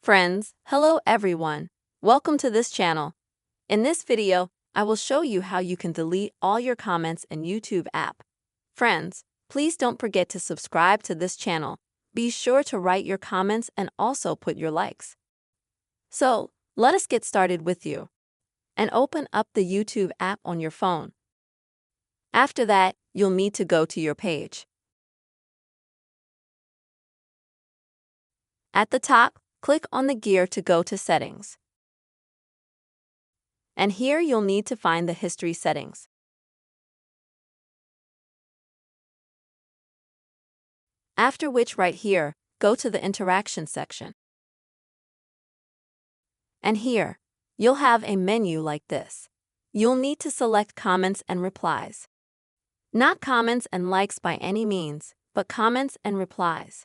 Friends, hello everyone. Welcome to this channel. In this video, I will show you how you can delete all your comments in YouTube app. Friends, please don't forget to subscribe to this channel. Be sure to write your comments and also put your likes. So, let us get started with you. And open up the YouTube app on your phone. After that, you'll need to go to your page. At the top, click on the gear to go to Settings. And here you'll need to find the History settings. After which, right here, go to the Interaction section. And here, you'll have a menu like this. You'll need to select Comments and Replies. Not comments and likes by any means, but comments and replies.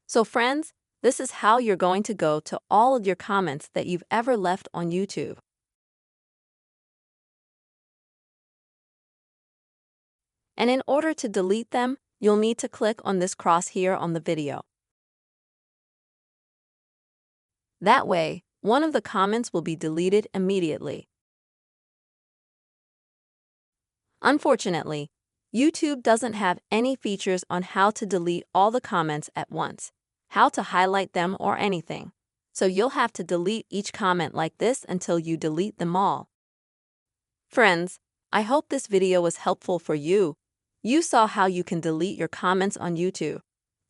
So friends, this is how you're going to go to all of your comments that you've ever left on YouTube. And in order to delete them, you'll need to click on this cross here on the video. That way, one of the comments will be deleted immediately. Unfortunately, YouTube doesn't have any features on how to delete all the comments at once, how to highlight them or anything. So you'll have to delete each comment like this until you delete them all. Friends, I hope this video was helpful for you. You saw how you can delete your comments on YouTube.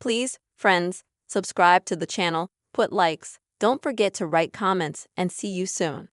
Please, friends, subscribe to the channel, put likes, don't forget to write comments, and see you soon.